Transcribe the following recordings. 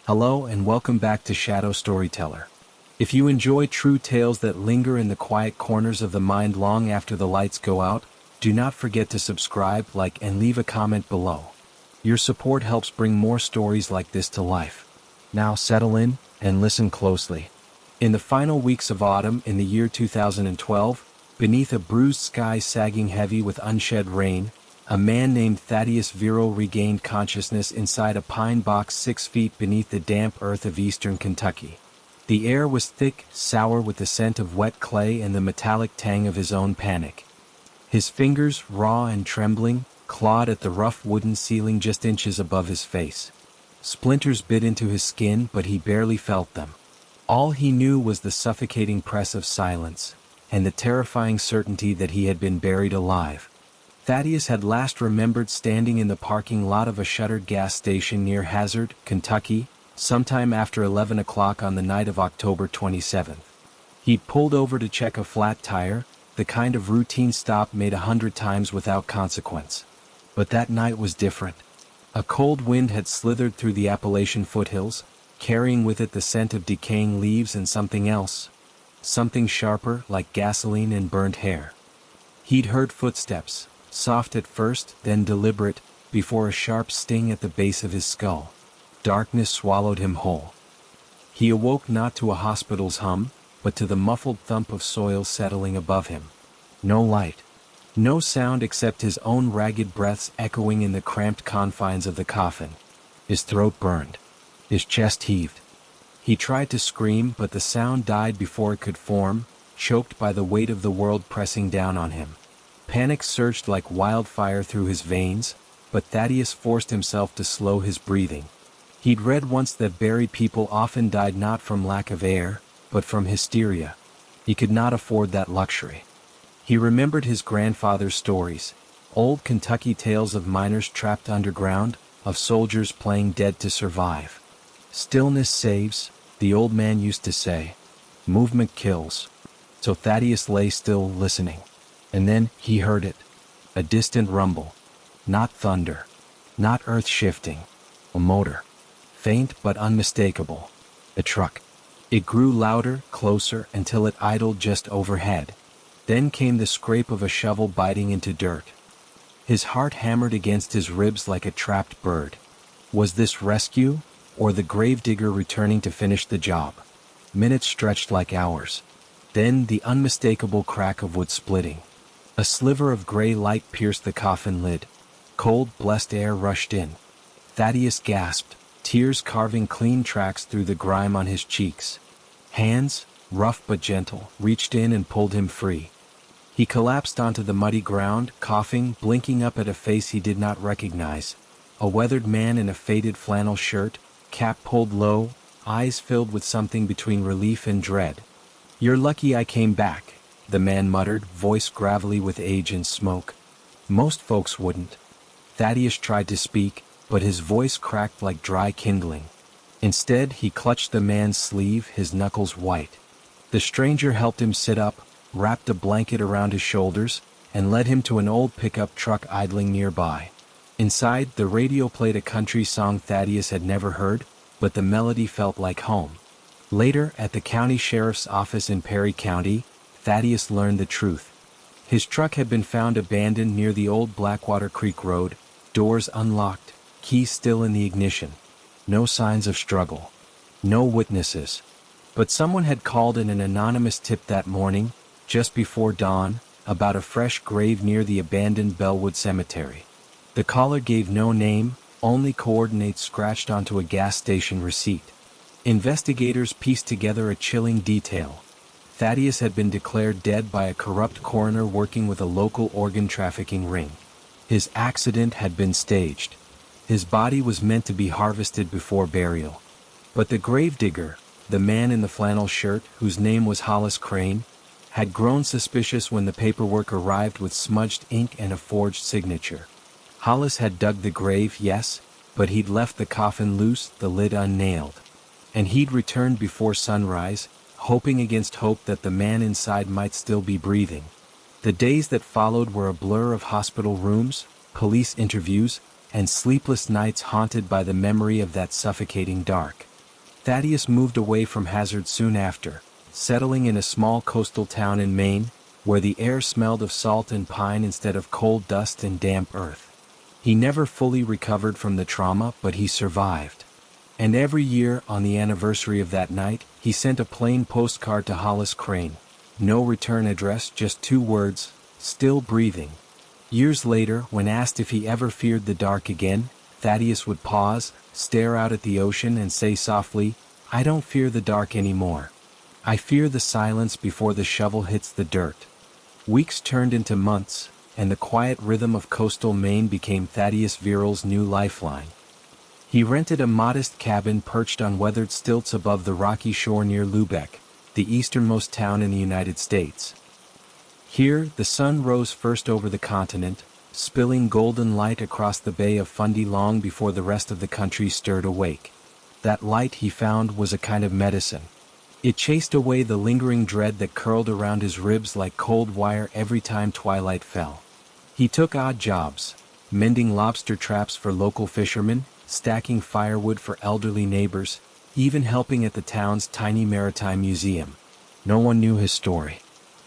Hello and welcome back to Shadow Storyteller. If you enjoy true tales that linger in the quiet corners of the mind long after the lights go out, do not forget to subscribe, like, and leave a comment below. Your support helps bring more stories like this to life. Now settle in and listen closely. In the final weeks of autumn in the year 2012, beneath a bruised sky sagging heavy with unshed rain, a man named Thaddeus Vero regained consciousness inside a pine box 6 feet beneath the damp earth of eastern Kentucky. The air was thick, sour with the scent of wet clay and the metallic tang of his own panic. His fingers, raw and trembling, clawed at the rough wooden ceiling just inches above his face. Splinters bit into his skin, but he barely felt them. All he knew was the suffocating press of silence, and the terrifying certainty that he had been buried alive. Thaddeus had last remembered standing in the parking lot of a shuttered gas station near Hazard, Kentucky, sometime after 11 o'clock on the night of October 27th. He'd pulled over to check a flat tire, the kind of routine stop made 100 times without consequence. But that night was different. A cold wind had slithered through the Appalachian foothills, carrying with it the scent of decaying leaves and something else. Something sharper, like gasoline and burnt hair. He'd heard footsteps, soft at first, then deliberate, before a sharp sting at the base of his skull. Darkness swallowed him whole. He awoke not to a hospital's hum, but to the muffled thump of soil settling above him. No light. No sound except his own ragged breaths echoing in the cramped confines of the coffin. His throat burned. His chest heaved. He tried to scream, but the sound died before it could form, choked by the weight of the world pressing down on him. Panic surged like wildfire through his veins, but Thaddeus forced himself to slow his breathing. He'd read once that buried people often died not from lack of air, but from hysteria. He could not afford that luxury. He remembered his grandfather's stories, old Kentucky tales of miners trapped underground, of soldiers playing dead to survive. Stillness saves, the old man used to say. Movement kills. So Thaddeus lay still, listening. And then he heard it. A distant rumble. Not thunder. Not earth shifting. A motor. Faint but unmistakable. A truck. It grew louder, closer, until it idled just overhead. Then came the scrape of a shovel biting into dirt. His heart hammered against his ribs like a trapped bird. Was this rescue, or the gravedigger returning to finish the job? Minutes stretched like hours. Then the unmistakable crack of wood splitting. A sliver of gray light pierced the coffin lid. Cold, blessed air rushed in. Thaddeus gasped, tears carving clean tracks through the grime on his cheeks. Hands, rough but gentle, reached in and pulled him free. He collapsed onto the muddy ground, coughing, blinking up at a face he did not recognize. A weathered man in a faded flannel shirt, cap pulled low, eyes filled with something between relief and dread. "You're lucky I came back," the man muttered, voice gravelly with age and smoke. "Most folks wouldn't." Thaddeus tried to speak, but his voice cracked like dry kindling. Instead, he clutched the man's sleeve, his knuckles white. The stranger helped him sit up, wrapped a blanket around his shoulders, and led him to an old pickup truck idling nearby. Inside, the radio played a country song Thaddeus had never heard, but the melody felt like home. Later, at the county sheriff's office in Perry County, Thaddeus learned the truth. His truck had been found abandoned near the old Blackwater Creek Road, doors unlocked, keys still in the ignition. No signs of struggle. No witnesses. But someone had called in an anonymous tip that morning, just before dawn, about a fresh grave near the abandoned Bellwood Cemetery. The caller gave no name, only coordinates scratched onto a gas station receipt. Investigators pieced together a chilling detail. Thaddeus had been declared dead by a corrupt coroner working with a local organ trafficking ring. His accident had been staged. His body was meant to be harvested before burial. But the gravedigger, the man in the flannel shirt, whose name was Hollis Crane, had grown suspicious when the paperwork arrived with smudged ink and a forged signature. Hollis had dug the grave, yes, but he'd left the coffin loose, the lid unnailed. And he'd returned before sunrise, hoping against hope that the man inside might still be breathing. The days that followed were a blur of hospital rooms, police interviews, and sleepless nights haunted by the memory of that suffocating dark. Thaddeus moved away from hazard soon after, settling in a small coastal town in Maine, where the air smelled of salt and pine instead of cold dust and damp earth. He never fully recovered from the trauma, but he survived. And every year, on the anniversary of that night, he sent a plain postcard to Hollis Crane. No return address, just 2 words, still breathing. Years later, when asked if he ever feared the dark again, Thaddeus would pause, stare out at the ocean and say softly, "I don't fear the dark anymore. I fear the silence before the shovel hits the dirt." Weeks turned into months, and the quiet rhythm of coastal Maine became Thaddeus Viral's new lifeline. He rented a modest cabin perched on weathered stilts above the rocky shore near Lubec, the easternmost town in the United States. Here, the sun rose first over the continent, spilling golden light across the Bay of Fundy long before the rest of the country stirred awake. That light, he found, was a kind of medicine. It chased away the lingering dread that curled around his ribs like cold wire every time twilight fell. He took odd jobs, mending lobster traps for local fishermen, stacking firewood for elderly neighbors, even helping at the town's tiny maritime museum. No one knew his story.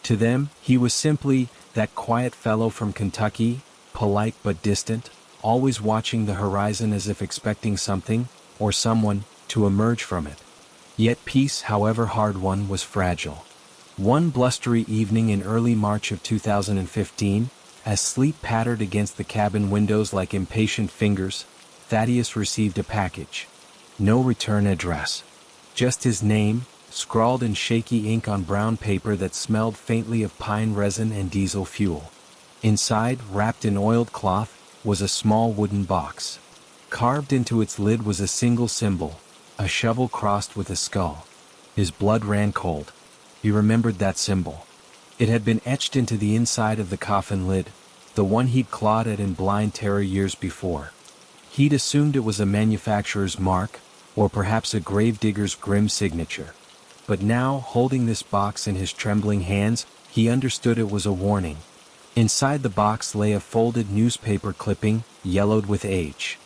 To them, he was simply that quiet fellow from Kentucky, polite but distant, always watching the horizon as if expecting something, or someone, to emerge from it. Yet peace, however hard-won, was fragile. One blustery evening in early March of 2015, as sleep pattered against the cabin windows like impatient fingers, Thaddeus received a package. No return address. Just his name, scrawled in shaky ink on brown paper that smelled faintly of pine resin and diesel fuel. Inside, wrapped in oiled cloth, was a small wooden box. Carved into its lid was a single symbol, a shovel crossed with a skull. His blood ran cold. He remembered that symbol. It had been etched into the inside of the coffin lid, the one he'd clawed at in blind terror years before. He'd assumed it was a manufacturer's mark, or perhaps a gravedigger's grim signature. But now, holding this box in his trembling hands, he understood it was a warning. Inside the box lay a folded newspaper clipping, yellowed with age.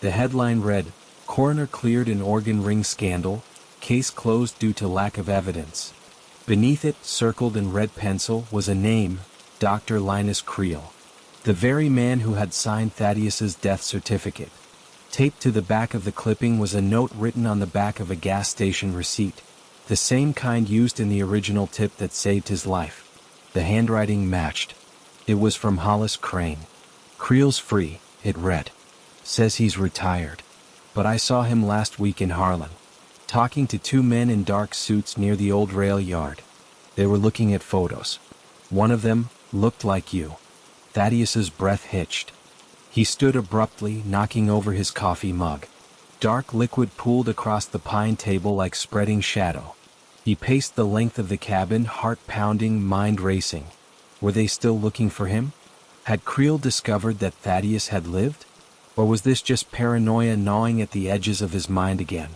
The headline read, "Coroner cleared in organ ring scandal, case closed due to lack of evidence." Beneath it, circled in red pencil, was a name, Dr. Linus Creel. The very man who had signed Thaddeus's death certificate. Taped to the back of the clipping was a note written on the back of a gas station receipt, the same kind used in the original tip that saved his life. The handwriting matched. It was from Hollis Crane. "Creel's free," it read. "Says he's retired. But I saw him last week in Harlan, talking to 2 men in dark suits near the old rail yard. They were looking at photos. One of them looked like you." Thaddeus's breath hitched. He stood abruptly, knocking over his coffee mug. Dark liquid pooled across the pine table like spreading shadow. He paced the length of the cabin, heart pounding, mind racing. Were they still looking for him? Had Creel discovered that Thaddeus had lived? Or was this just paranoia gnawing at the edges of his mind again?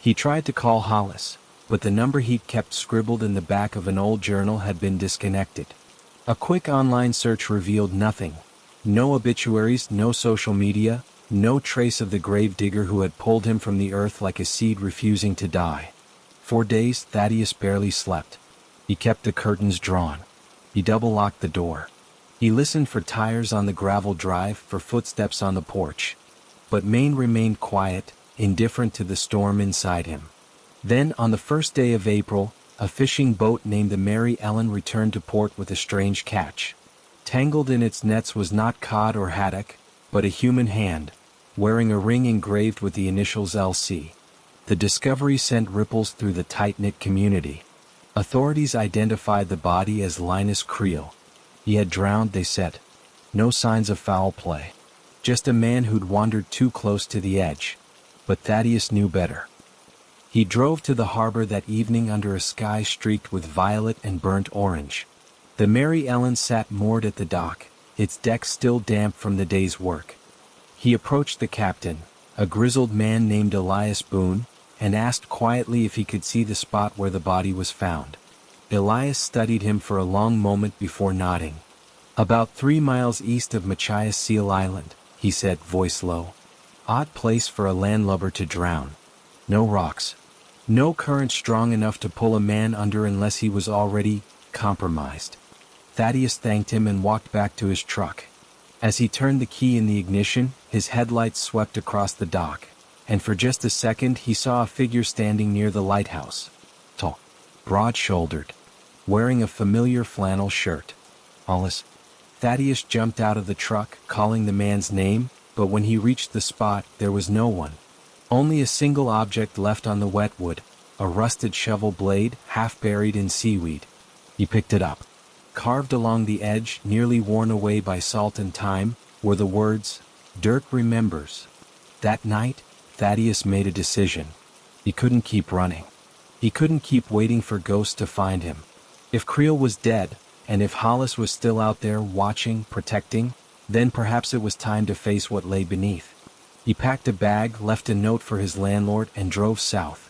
He tried to call Hollis, but the number he'd kept scribbled in the back of an old journal had been disconnected. A quick online search revealed nothing. No obituaries, no social media, no trace of the gravedigger who had pulled him from the earth like a seed refusing to die. For days, Thaddeus barely slept. He kept the curtains drawn. He double-locked the door. He listened for tires on the gravel drive, for footsteps on the porch. But Maine remained quiet, indifferent to the storm inside him. Then, on the first day of April, a fishing boat named the Mary Ellen returned to port with a strange catch. Tangled in its nets was not cod or haddock, but a human hand, wearing a ring engraved with the initials LC. The discovery sent ripples through the tight-knit community. Authorities identified the body as Linus Creel. He had drowned, they said. No signs of foul play. Just a man who'd wandered too close to the edge. But Thaddeus knew better. He drove to the harbor that evening under a sky streaked with violet and burnt orange. The Mary Ellen sat moored at the dock, its deck still damp from the day's work. He approached the captain, a grizzled man named Elias Boone, and asked quietly if he could see the spot where the body was found. Elias studied him for a long moment before nodding. "About 3 miles east of Machias Seal Island," he said, voice low. "Odd place for a landlubber to drown. No rocks. No current strong enough to pull a man under unless he was already compromised. Thaddeus thanked him and walked back to his truck. As he turned the key in the ignition, his headlights swept across the dock, and for just a second he saw a figure standing near the lighthouse. Tall, broad-shouldered, wearing a familiar flannel shirt. Hollis. Thaddeus jumped out of the truck, calling the man's name, but when he reached the spot, there was no one. Only a single object left on the wet wood, a rusted shovel blade, half buried in seaweed. He picked it up. Carved along the edge, nearly worn away by salt and time, were the words, "Dirk remembers." That night, Thaddeus made a decision. He couldn't keep running. He couldn't keep waiting for ghosts to find him. If Creel was dead, and if Hollis was still out there watching, protecting, then perhaps it was time to face what lay beneath. He packed a bag, left a note for his landlord, and drove south.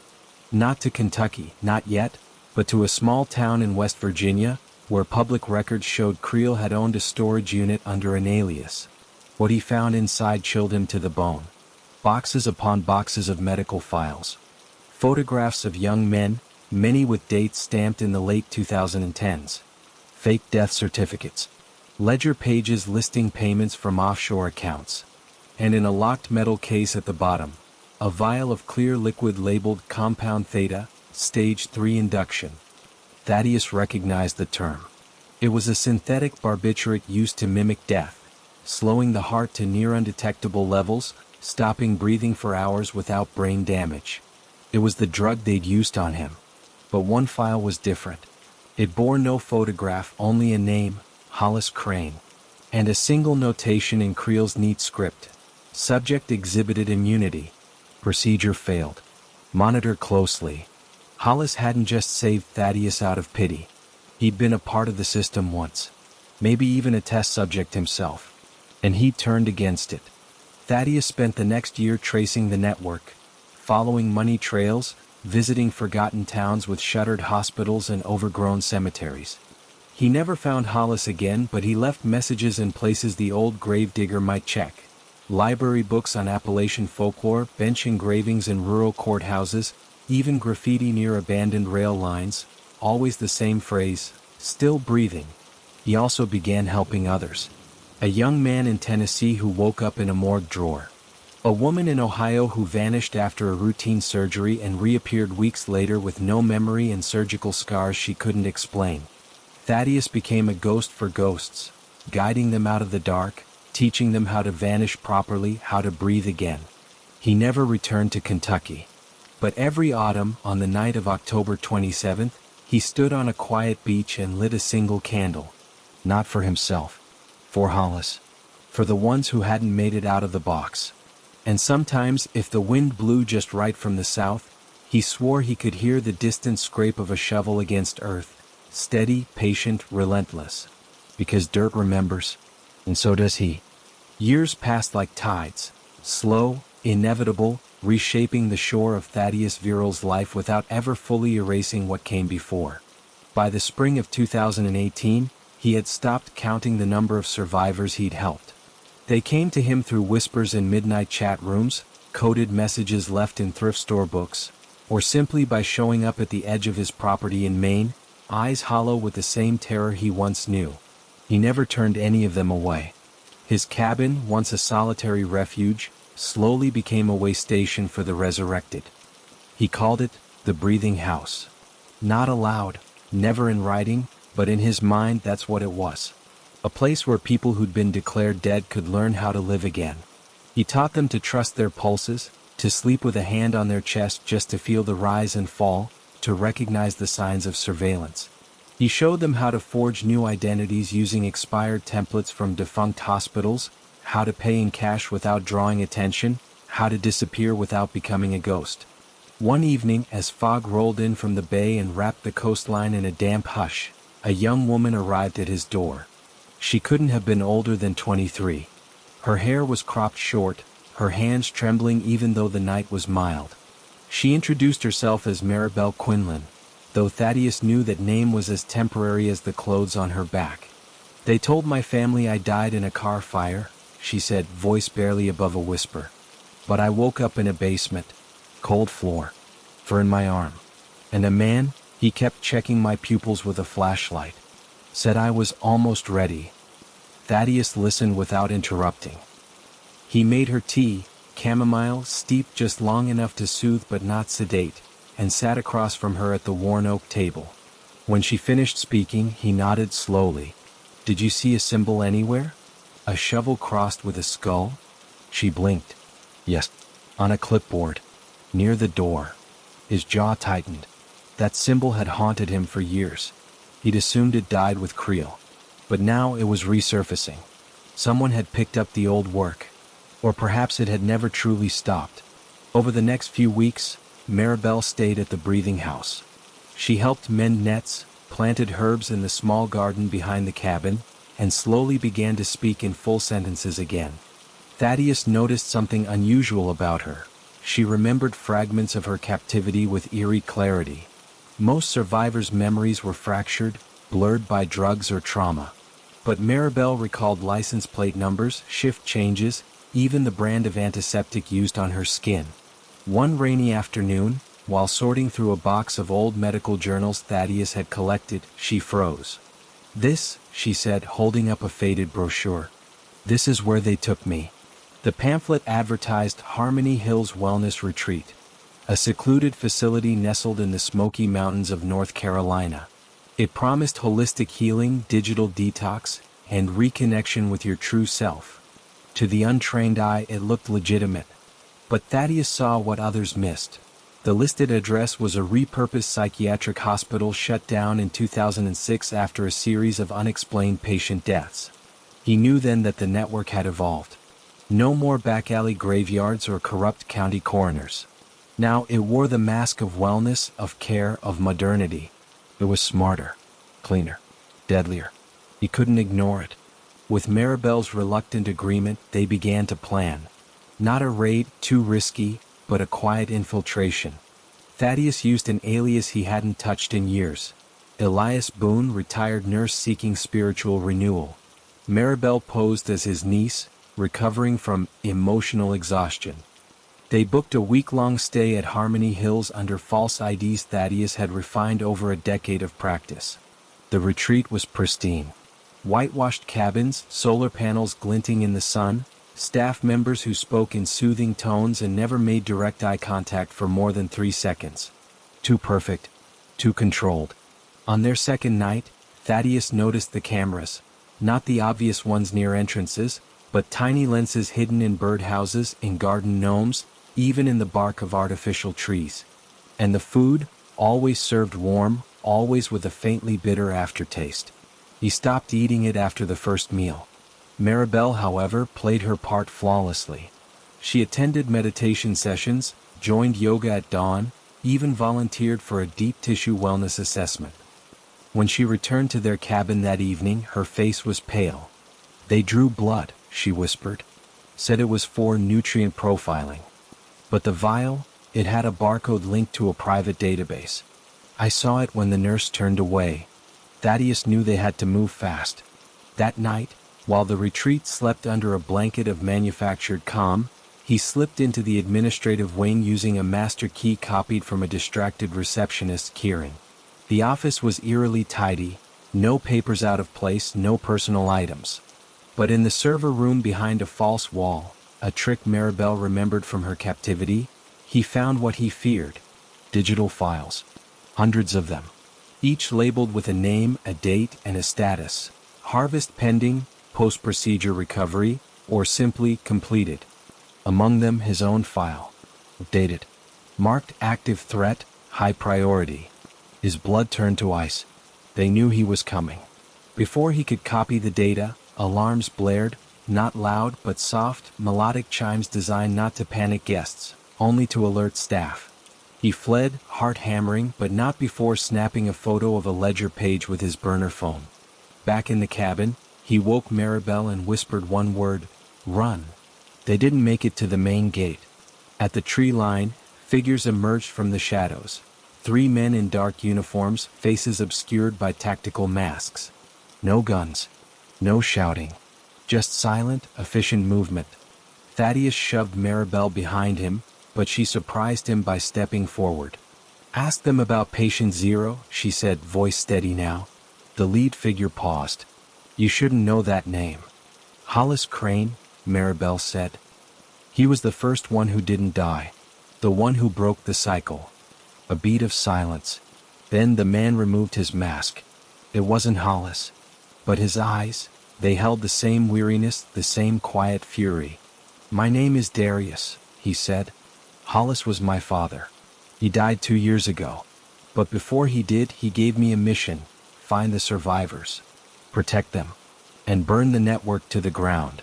Not to Kentucky, not yet, but to a small town in West Virginia, where public records showed Creel had owned a storage unit under an alias. What he found inside chilled him to the bone. Boxes upon boxes of medical files. Photographs of young men, many with dates stamped in the late 2010s. Fake death certificates. Ledger pages listing payments from offshore accounts. And in a locked metal case at the bottom, a vial of clear liquid labeled compound theta, stage 3 induction. Thaddeus recognized the term. It was a synthetic barbiturate used to mimic death, slowing the heart to near undetectable levels, stopping breathing for hours without brain damage. It was the drug they'd used on him. But one file was different. It bore no photograph, only a name, Hollis Crane, and a single notation in Creel's neat script. Subject exhibited immunity. Procedure failed. Monitor closely. Hollis hadn't just saved Thaddeus out of pity. He'd been a part of the system once. Maybe even a test subject himself. And he'd turned against it. Thaddeus spent the next year tracing the network, following money trails, visiting forgotten towns with shuttered hospitals and overgrown cemeteries. He never found Hollis again, but he left messages in places the old gravedigger might check. Library books on Appalachian folklore, bench engravings in rural courthouses, even graffiti near abandoned rail lines, always the same phrase, still breathing. He also began helping others. A young man in Tennessee who woke up in a morgue drawer. A woman in Ohio who vanished after a routine surgery and reappeared weeks later with no memory and surgical scars she couldn't explain. Thaddeus became a ghost for ghosts, guiding them out of the dark, teaching them how to vanish properly, how to breathe again. He never returned to Kentucky. But every autumn, on the night of October 27th, he stood on a quiet beach and lit a single candle. Not for himself. For Hollis. For the ones who hadn't made it out of the box. And sometimes, if the wind blew just right from the south, he swore he could hear the distant scrape of a shovel against earth, steady, patient, relentless. Because dirt remembers, and so does he. Years passed like tides, slow, inevitable, reshaping the shore of Thaddeus Viral's life without ever fully erasing what came before. By the spring of 2018, he had stopped counting the number of survivors he'd helped. They came to him through whispers in midnight chat rooms, coded messages left in thrift store books, or simply by showing up at the edge of his property in Maine, eyes hollow with the same terror he once knew. He never turned any of them away. His cabin, once a solitary refuge, slowly became a way station for the resurrected. He called it the breathing house. Not aloud, never in writing, but in his mind that's what it was. A place where people who'd been declared dead could learn how to live again. He taught them to trust their pulses, to sleep with a hand on their chest just to feel the rise and fall, to recognize the signs of surveillance. He showed them how to forge new identities using expired templates from defunct hospitals, how to pay in cash without drawing attention, how to disappear without becoming a ghost. One evening, as fog rolled in from the bay and wrapped the coastline in a damp hush, a young woman arrived at his door. She couldn't have been older than 23. Her hair was cropped short, her hands trembling even though the night was mild. She introduced herself as Maribel Quinlan, though Thaddeus knew that name was as temporary as the clothes on her back. "They told my family I died in a car fire," she said, voice barely above a whisper. "But I woke up in a basement. Cold floor. for in my arm. And a man, he kept checking my pupils with a flashlight. Said I was almost ready. Thaddeus listened without interrupting. He made her tea, chamomile steeped just long enough to soothe but not sedate, and sat across from her at the worn oak table. When she finished speaking, he nodded slowly. Did you see a symbol anywhere? A shovel crossed with a skull? She blinked. Yes. On a clipboard. Near the door. His jaw tightened. That symbol had haunted him for years. He'd assumed it died with Creel. But now it was resurfacing. Someone had picked up the old work. Or perhaps it had never truly stopped. Over the next few weeks, Maribel stayed at the breathing house. She helped mend nets, planted herbs in the small garden behind the cabin, and slowly began to speak in full sentences again. Thaddeus noticed something unusual about her. She remembered fragments of her captivity with eerie clarity. Most survivors' memories were fractured, blurred by drugs or trauma. But Maribel recalled license plate numbers, shift changes, even the brand of antiseptic used on her skin. One rainy afternoon, while sorting through a box of old medical journals Thaddeus had collected, she froze. This, she said, holding up a faded brochure. This is where they took me. The pamphlet advertised Harmony Hills Wellness Retreat, a secluded facility nestled in the Smoky Mountains of North Carolina. It promised holistic healing, digital detox, and reconnection with your true self. To the untrained eye, it looked legitimate. But Thaddeus saw what others missed. The listed address was a repurposed psychiatric hospital shut down in 2006 after a series of unexplained patient deaths. He knew then that the network had evolved. No more back-alley graveyards or corrupt county coroners. Now it wore the mask of wellness, of care, of modernity. It was smarter, cleaner, deadlier. He couldn't ignore it. With Maribel's reluctant agreement, they began to plan. Not a raid, too risky, but a quiet infiltration. Thaddeus used an alias he hadn't touched in years. Elias Boone, retired nurse seeking spiritual renewal. Maribel posed as his niece, recovering from emotional exhaustion. They booked a week-long stay at Harmony Hills under false IDs Thaddeus had refined over a decade of practice. The retreat was pristine. Whitewashed cabins, solar panels glinting in the sun, staff members who spoke in soothing tones and never made direct eye contact for more than 3 seconds. Too perfect, too controlled. On their second night, Thaddeus noticed the cameras, not the obvious ones near entrances, but tiny lenses hidden in birdhouses, in garden gnomes, even in the bark of artificial trees. And the food, always served warm, always with a faintly bitter aftertaste. He stopped eating it after the first meal. Maribel, however, played her part flawlessly. She attended meditation sessions, joined yoga at dawn, even volunteered for a deep tissue wellness assessment. When she returned to their cabin that evening, her face was pale. They drew blood, she whispered. Said it was for nutrient profiling. But the vial, it had a barcode linked to a private database. I saw it when the nurse turned away. Thaddeus knew they had to move fast. That night, while the retreat slept under a blanket of manufactured calm, he slipped into the administrative wing using a master key copied from a distracted receptionist, Kieran. The office was eerily tidy, no papers out of place, no personal items. But in the server room behind a false wall, a trick Maribel remembered from her captivity, he found what he feared: digital files. Hundreds of them. Each labeled with a name, a date, and a status. Harvest pending, post-procedure recovery, or simply completed. Among them his own file. Dated. Marked active threat, high priority. His blood turned to ice. They knew he was coming. Before he could copy the data, alarms blared, not loud but soft, melodic chimes designed not to panic guests, only to alert staff. He fled, heart hammering, but not before snapping a photo of a ledger page with his burner phone. Back in the cabin, he woke Maribel and whispered one word: run. They didn't make it to the main gate. At the tree line, figures emerged from the shadows. 3 men in dark uniforms, faces obscured by tactical masks. No guns. No shouting. Just silent, efficient movement. Thaddeus shoved Maribel behind him, but she surprised him by stepping forward. Ask them about patient zero, she said, voice steady now. The lead figure paused. You shouldn't know that name. Hollis Crane, Maribel said. He was the first one who didn't die. The one who broke the cycle. A beat of silence. Then the man removed his mask. It wasn't Hollis. But his eyes, they held the same weariness, the same quiet fury. My name is Darius, he said. Hollis was my father. He died 2 years ago. But before he did, he gave me a mission: find the survivors, protect them, and burn the network to the ground.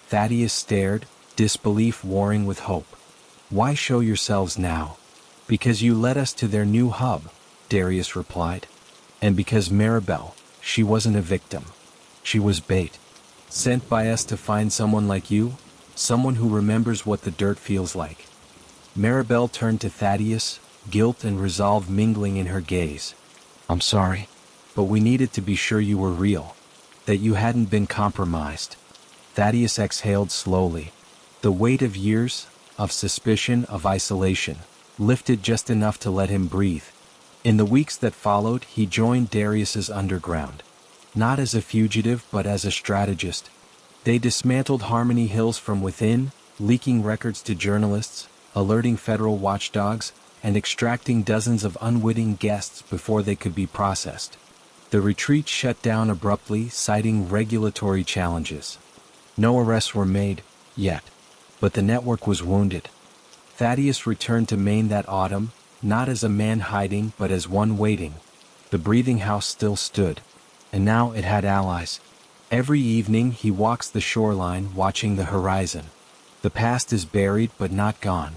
Thaddeus stared, disbelief warring with hope. Why show yourselves now? Because you led us to their new hub, Darius replied. And because Maribel, she wasn't a victim. She was bait. Sent by us to find someone like you, someone who remembers what the dirt feels like. Maribel turned to Thaddeus, guilt and resolve mingling in her gaze. I'm sorry, but we needed to be sure you were real, that you hadn't been compromised. Thaddeus exhaled slowly. The weight of years, of suspicion, of isolation, lifted just enough to let him breathe. In the weeks that followed, he joined Darius's underground. Not as a fugitive, but as a strategist. They dismantled Harmony Hills from within, leaking records to journalists, alerting federal watchdogs, and extracting dozens of unwitting guests before they could be processed. The retreat shut down abruptly, citing regulatory challenges. No arrests were made, yet. But the network was wounded. Thaddeus returned to Maine that autumn, not as a man hiding but as one waiting. The breathing house still stood. And now it had allies. Every evening he walks the shoreline, watching the horizon. The past is buried but not gone.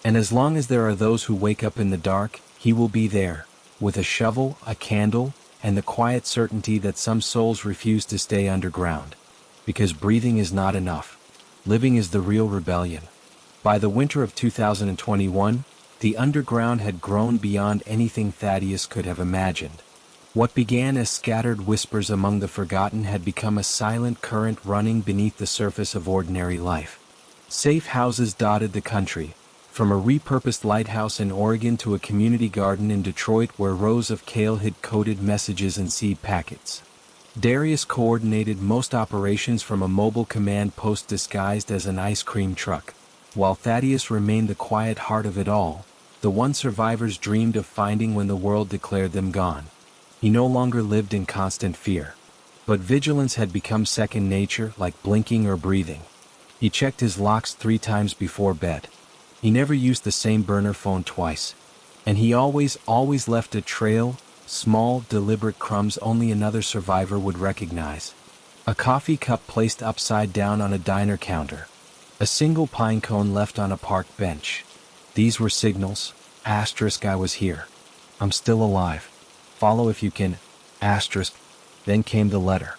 And as long as there are those who wake up in the dark, he will be there, with a shovel, a candle, and the quiet certainty that some souls refuse to stay underground. Because breathing is not enough. Living is the real rebellion. By the winter of 2021, the underground had grown beyond anything Thaddeus could have imagined. What began as scattered whispers among the forgotten had become a silent current running beneath the surface of ordinary life. Safe houses dotted the country, from a repurposed lighthouse in Oregon to a community garden in Detroit where rows of kale hid coded messages and seed packets. Darius coordinated most operations from a mobile command post disguised as an ice cream truck, while Thaddeus remained the quiet heart of it all, the one survivors dreamed of finding when the world declared them gone. He no longer lived in constant fear. But vigilance had become second nature, like blinking or breathing. He checked his locks 3 times before bed. He never used the same burner phone twice. And he always left a trail, small, deliberate crumbs only another survivor would recognize. A coffee cup placed upside down on a diner counter. A single pine cone left on a park bench. These were signals. Asterisk, I was here. I'm still alive. Follow if you can. Asterisk. Then came the letter.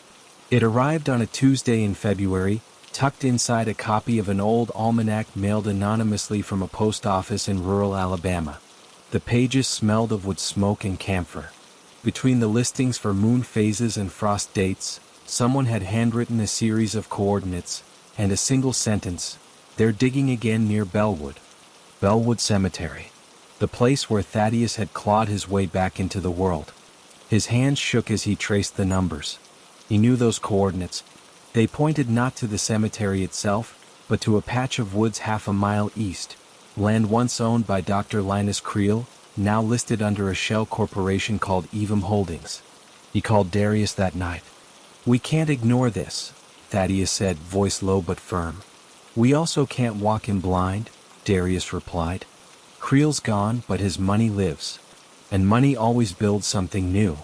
It arrived on a Tuesday in February, tucked inside a copy of an old almanac mailed anonymously from a post office in rural Alabama. The pages smelled of wood smoke and camphor. Between the listings for moon phases and frost dates, someone had handwritten a series of coordinates, and a single sentence: they're digging again near Bellwood. Bellwood Cemetery. The place where Thaddeus had clawed his way back into the world. His hands shook as he traced the numbers. He knew those coordinates. They pointed not to the cemetery itself, but to a patch of woods half a mile east, land once owned by Dr. Linus Creel, now listed under a shell corporation called Evum Holdings. He called Darius that night. We can't ignore this, Thaddeus said, voice low but firm. We also can't walk in blind, Darius replied. Creel's gone, but his money lives. And money always builds something new.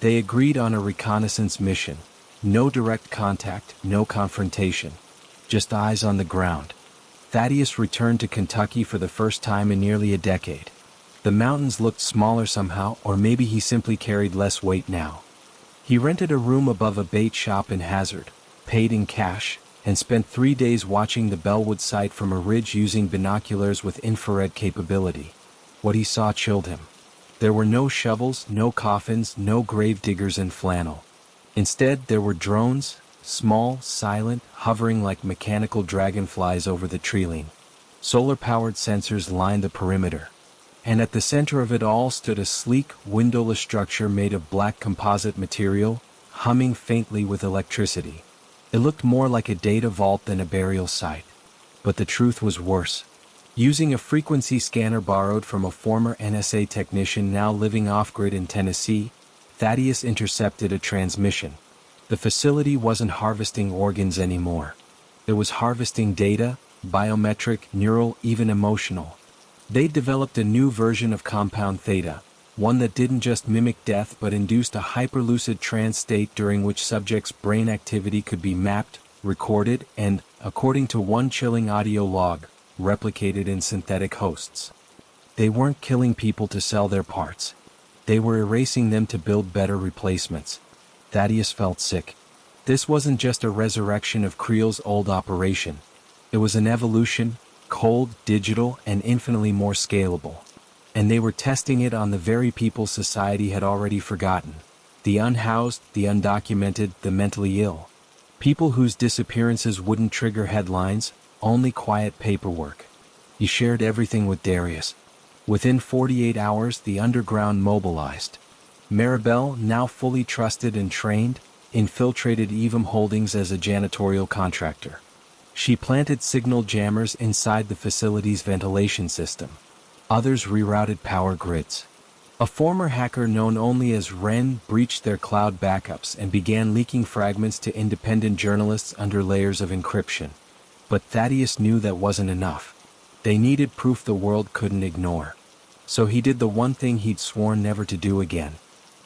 They agreed on a reconnaissance mission. No direct contact, no confrontation. Just eyes on the ground. Thaddeus returned to Kentucky for the first time in nearly a decade. The mountains looked smaller somehow, or maybe he simply carried less weight now. He rented a room above a bait shop in Hazard, paid in cash, and spent 3 days watching the Bellwood site from a ridge using binoculars with infrared capability. What he saw chilled him. There were no shovels, no coffins, no grave diggers in flannel. Instead, there were drones, small, silent, hovering like mechanical dragonflies over the treeline. Solar-powered sensors lined the perimeter. And at the center of it all stood a sleek, windowless structure made of black composite material, humming faintly with electricity. It looked more like a data vault than a burial site. But the truth was worse. Using a frequency scanner borrowed from a former NSA technician now living off-grid in Tennessee, Thaddeus intercepted a transmission. The facility wasn't harvesting organs anymore. It was harvesting data, biometric, neural, even emotional. They'd developed a new version of compound theta, one that didn't just mimic death but induced a hyperlucid trance state during which subjects' brain activity could be mapped, recorded, and, according to one chilling audio log, replicated in synthetic hosts. They weren't killing people to sell their parts. They were erasing them to build better replacements. Thaddeus felt sick. This wasn't just a resurrection of Creel's old operation. It was an evolution, cold, digital, and infinitely more scalable. And they were testing it on the very people society had already forgotten. The unhoused, the undocumented, the mentally ill. People whose disappearances wouldn't trigger headlines, only quiet paperwork. He shared everything with Darius. Within 48 hours, the underground mobilized. Maribel, now fully trusted and trained, infiltrated Evum Holdings as a janitorial contractor. She planted signal jammers inside the facility's ventilation system. Others rerouted power grids. A former hacker known only as Ren breached their cloud backups and began leaking fragments to independent journalists under layers of encryption. But Thaddeus knew that wasn't enough. They needed proof the world couldn't ignore. So he did the one thing he'd sworn never to do again.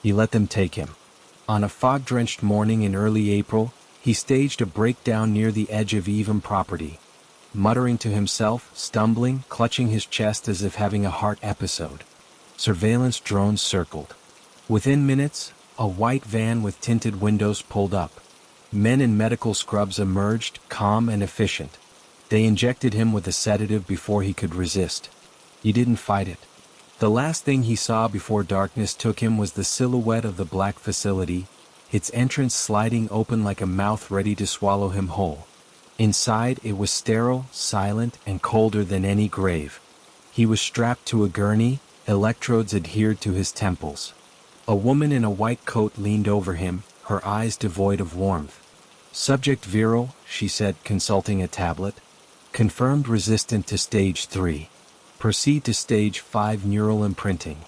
He let them take him. On a fog-drenched morning in early April, he staged a breakdown near the edge of Evum property. Muttering to himself, stumbling, clutching his chest as if having a heart episode. Surveillance drones circled. Within minutes, a white van with tinted windows pulled up. Men in medical scrubs emerged, calm and efficient. They injected him with a sedative before he could resist. He didn't fight it. The last thing he saw before darkness took him was the silhouette of the black facility, its entrance sliding open like a mouth ready to swallow him whole. Inside, it was sterile, silent, and colder than any grave. He was strapped to a gurney, electrodes adhered to his temples. A woman in a white coat leaned over him, her eyes devoid of warmth. Subject virile, she said, consulting a tablet. Confirmed resistant to stage 3. Proceed to stage 5 neural imprinting.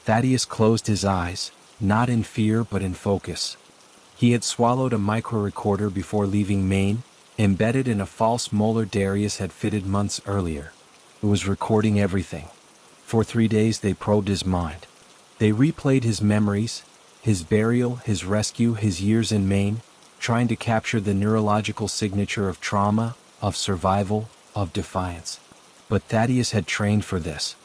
Thaddeus closed his eyes, not in fear but in focus. He had swallowed a micro-recorder before leaving Maine, embedded in a false molar Darius had fitted months earlier. It was recording everything. For 3 days they probed his mind. They replayed his memories, his burial, his rescue, his years in Maine, trying to capture the neurological signature of trauma, of survival, of defiance. But Thaddeus had trained for this.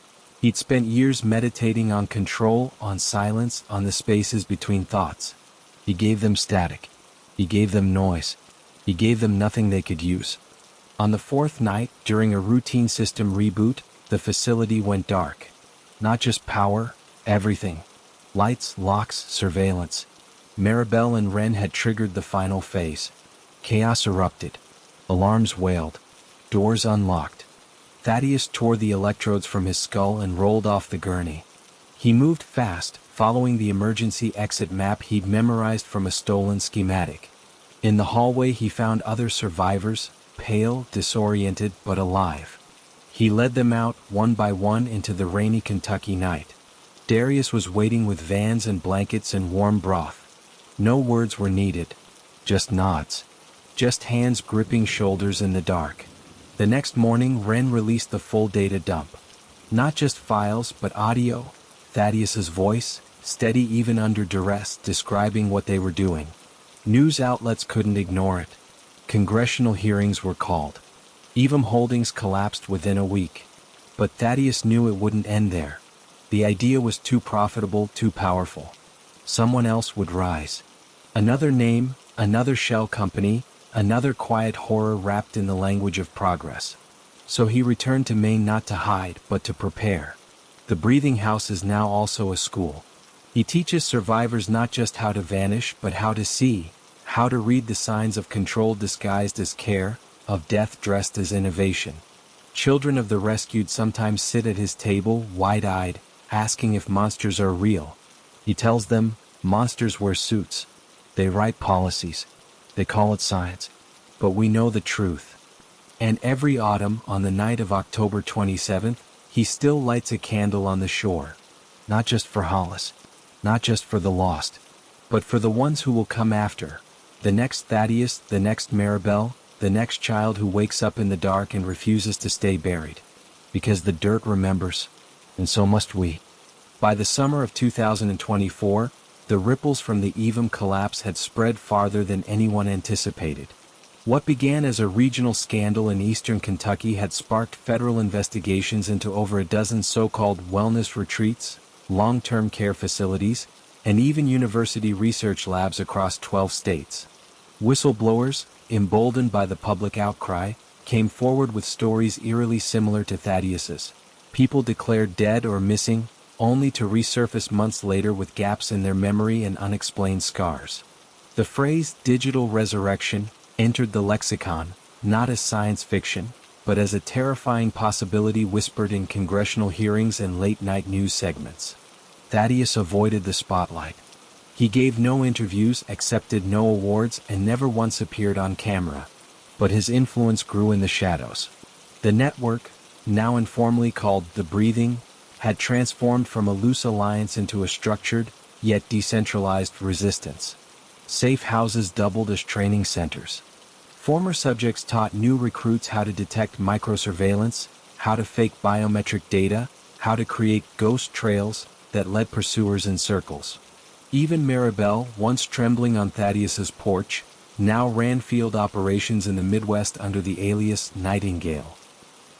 He'd spent years meditating on control, on silence, on the spaces between thoughts. He gave them static. He gave them noise. He gave them nothing they could use. On the 4th night, during a routine system reboot, the facility went dark. Not just power, everything. Lights, locks, surveillance. Maribel and Ren had triggered the final phase. Chaos erupted. Alarms wailed. Doors unlocked. Thaddeus tore the electrodes from his skull and rolled off the gurney. He moved fast, following the emergency exit map he'd memorized from a stolen schematic. In the hallway he found other survivors, pale, disoriented, but alive. He led them out, one by one, into the rainy Kentucky night. Darius was waiting with vans and blankets and warm broth. No words were needed. Just nods. Just hands gripping shoulders in the dark. The next morning, Ren released the full data dump. Not just files, but audio. Thaddeus's voice, steady even under duress, describing what they were doing. News outlets couldn't ignore it. Congressional hearings were called. Evum Holdings collapsed within a week. But Thaddeus knew it wouldn't end there. The idea was too profitable, too powerful. Someone else would rise. Another name, another shell company, another quiet horror wrapped in the language of progress. So he returned to Maine not to hide, but to prepare. The breathing house is now also a school. He teaches survivors not just how to vanish, but how to see, how to read the signs of control disguised as care, of death dressed as innovation. Children of the rescued sometimes sit at his table, wide-eyed, asking if monsters are real. He tells them, monsters wear suits. They write policies. They call it science. But we know the truth. And every autumn, on the night of October 27th, he still lights a candle on the shore. Not just for Hollis. Not just for the lost. But for the ones who will come after. The next Thaddeus, the next Maribel, the next child who wakes up in the dark and refuses to stay buried. Because the dirt remembers. And so must we. By the summer of 2024, the ripples from the Evum collapse had spread farther than anyone anticipated. What began as a regional scandal in eastern Kentucky had sparked federal investigations into over a dozen so-called wellness retreats, long-term care facilities, and even university research labs across 12 states. Whistleblowers, emboldened by the public outcry, came forward with stories eerily similar to Thaddeus's. People declared dead or missing, only to resurface months later with gaps in their memory and unexplained scars. The phrase digital resurrection entered the lexicon, not as science fiction, but as a terrifying possibility whispered in congressional hearings and late-night news segments. Thaddeus avoided the spotlight. He gave no interviews, accepted no awards, and never once appeared on camera. But his influence grew in the shadows. The network, now informally called The Breathing, had transformed from a loose alliance into a structured, yet decentralized resistance. Safe houses doubled as training centers. Former subjects taught new recruits how to detect microsurveillance, how to fake biometric data, how to create ghost trails that led pursuers in circles. Even Maribel, once trembling on Thaddeus's porch, now ran field operations in the Midwest under the alias Nightingale.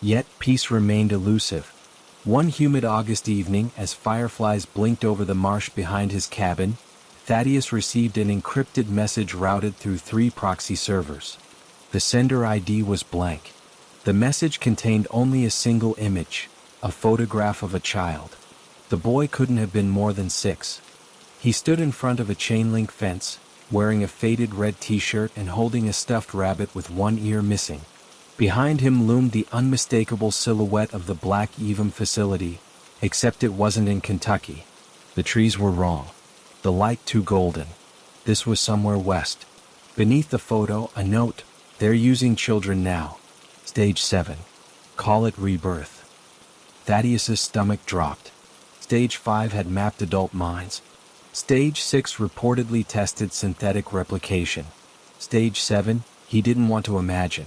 Yet peace remained elusive. One humid August evening, as fireflies blinked over the marsh behind his cabin, Thaddeus received an encrypted message routed through 3 proxy servers. The sender ID was blank. The message contained only a single image, a photograph of a child. The boy couldn't have been more than 6. He stood in front of a chain-link fence, wearing a faded red t-shirt and holding a stuffed rabbit with one ear missing. Behind him loomed the unmistakable silhouette of the Black Evum facility, except it wasn't in Kentucky. The trees were wrong. The light too golden. This was somewhere west. Beneath the photo, a note: they're using children now. Stage 7. Call it rebirth. Thaddeus's stomach dropped. Stage 5 had mapped adult minds. Stage 6 reportedly tested synthetic replication. Stage 7, he didn't want to imagine.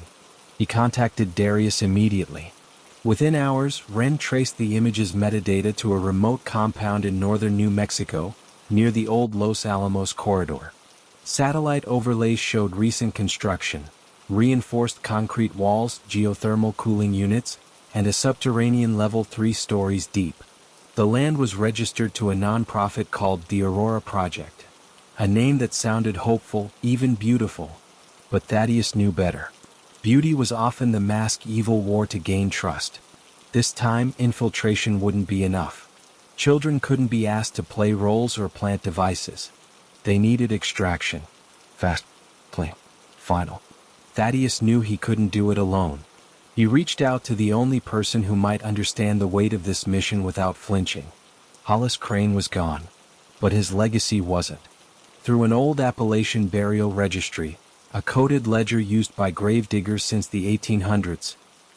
He contacted Darius immediately. Within hours, Wren traced the image's metadata to a remote compound in northern New Mexico, near the old Los Alamos corridor. Satellite overlays showed recent construction, reinforced concrete walls, geothermal cooling units, and a subterranean level 3 stories deep. The land was registered to a non-profit called the Aurora Project, a name that sounded hopeful, even beautiful. But Thaddeus knew better. Beauty was often the mask evil wore to gain trust. This time, infiltration wouldn't be enough. Children couldn't be asked to play roles or plant devices. They needed extraction. Fast, clean, final. Thaddeus knew he couldn't do it alone. He reached out to the only person who might understand the weight of this mission without flinching. Hollis Crane was gone, but his legacy wasn't. Through an old Appalachian burial registry, a coded ledger used by gravediggers since the 1800s,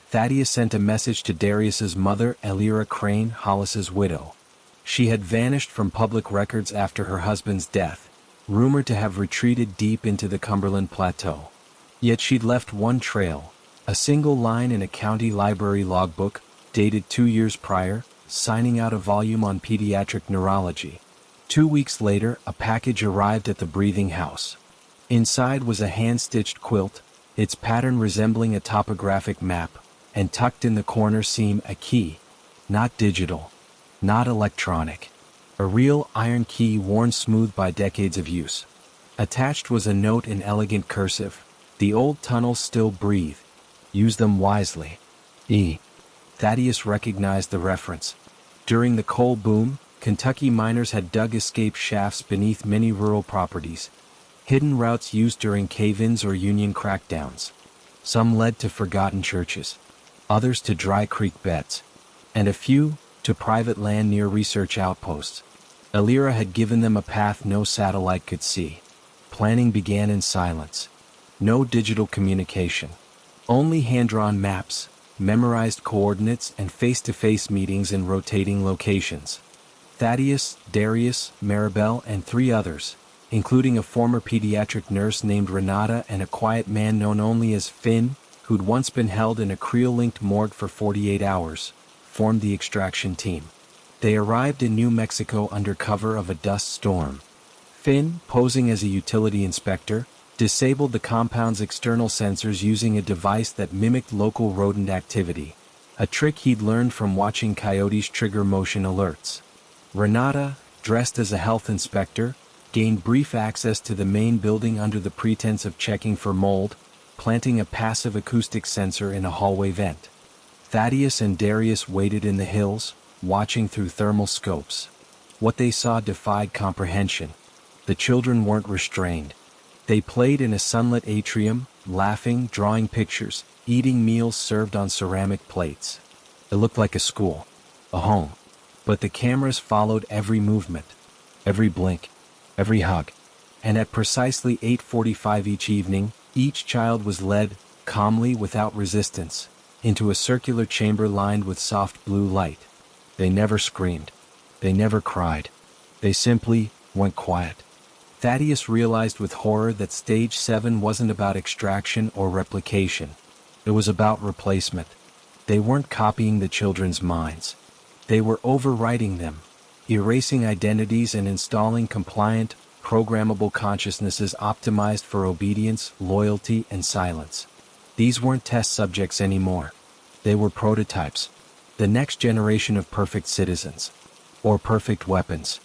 Thaddeus sent a message to Darius's mother, Elira Crane, Hollis's widow. She had vanished from public records after her husband's death, rumored to have retreated deep into the Cumberland Plateau. Yet she'd left one trail, a single line in a county library logbook, dated 2 years prior, signing out a volume on pediatric neurology. 2 weeks later, a package arrived at the Breathing House. Inside was a hand-stitched quilt, its pattern resembling a topographic map, and tucked in the corner seam a key. Not digital. Not electronic. A real iron key worn smooth by decades of use. Attached was a note in elegant cursive: "The old tunnels still breathe. Use them wisely." Thaddeus recognized the reference. During the coal boom, Kentucky miners had dug escape shafts beneath many rural properties. Hidden routes used during cave-ins or Union crackdowns. Some led to forgotten churches. others to dry creek beds, and a few to private land near research outposts. Elira had given them a path no satellite could see. Planning began in silence. No digital communication. Only hand-drawn maps, memorized coordinates, and face-to-face meetings in rotating locations. Thaddeus, Darius, Maribel, and 3 others, including a former pediatric nurse named Renata and a quiet man known only as Finn, who'd once been held in a creel-linked morgue for 48 hours, formed the extraction team. They arrived in New Mexico under cover of a dust storm. Finn, posing as a utility inspector, disabled the compound's external sensors using a device that mimicked local rodent activity, a trick he'd learned from watching coyotes trigger motion alerts. Renata, dressed as a health inspector, gained brief access to the main building under the pretense of checking for mold, planting a passive acoustic sensor in a hallway vent. Thaddeus and Darius waited in the hills, watching through thermal scopes. What they saw defied comprehension. The children weren't restrained. They played in a sunlit atrium, laughing, drawing pictures, eating meals served on ceramic plates. It looked like a school, a home. But the cameras followed every movement, every blink, every hug. And at precisely 8:45 each evening, each child was led, calmly without resistance, into a circular chamber lined with soft blue light. They never screamed. They never cried. They simply went quiet. Thaddeus realized with horror that Stage 7 wasn't about extraction or replication. It was about replacement. They weren't copying the children's minds. They were overwriting them, erasing identities and installing compliant, programmable consciousnesses optimized for obedience, loyalty, and silence. These weren't test subjects anymore. They were prototypes. The next generation of perfect citizens. Or perfect weapons.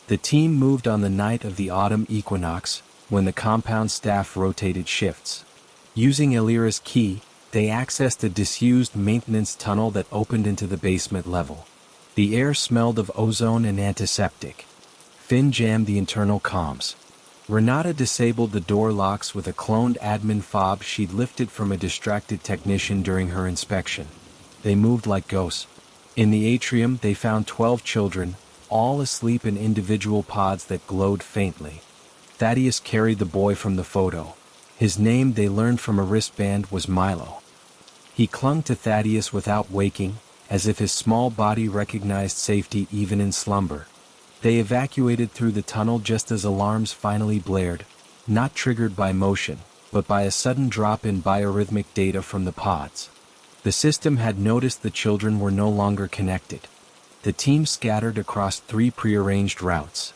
The team moved on the night of the autumn equinox, when the compound staff rotated shifts. Using Elira's key, they accessed a disused maintenance tunnel that opened into the basement level. The air smelled of ozone and antiseptic. Finn jammed the internal comms. Renata disabled the door locks with a cloned admin fob she'd lifted from a distracted technician during her inspection. They moved like ghosts. In the atrium, they found 12 children, all asleep in individual pods that glowed faintly. Thaddeus carried the boy from the photo. His name, they learned from a wristband, was Milo. He clung to Thaddeus without waking, as if his small body recognized safety even in slumber. They evacuated through the tunnel just as alarms finally blared, not triggered by motion, but by a sudden drop in biorhythmic data from the pods. The system had noticed the children were no longer connected. The team scattered across 3 prearranged routes.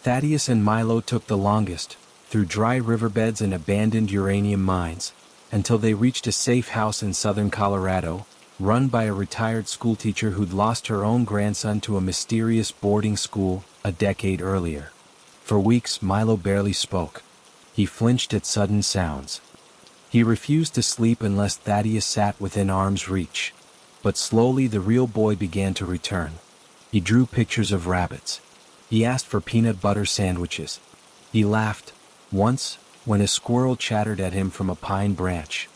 Thaddeus and Milo took the longest, through dry riverbeds and abandoned uranium mines, until they reached a safe house in southern Colorado, run by a retired schoolteacher who'd lost her own grandson to a mysterious boarding school a decade earlier. For weeks, Milo barely spoke. He flinched at sudden sounds. He refused to sleep unless Thaddeus sat within arm's reach. But slowly the real boy began to return. He drew pictures of rabbits. He asked for peanut butter sandwiches. He laughed, once, when a squirrel chattered at him from a pine branch.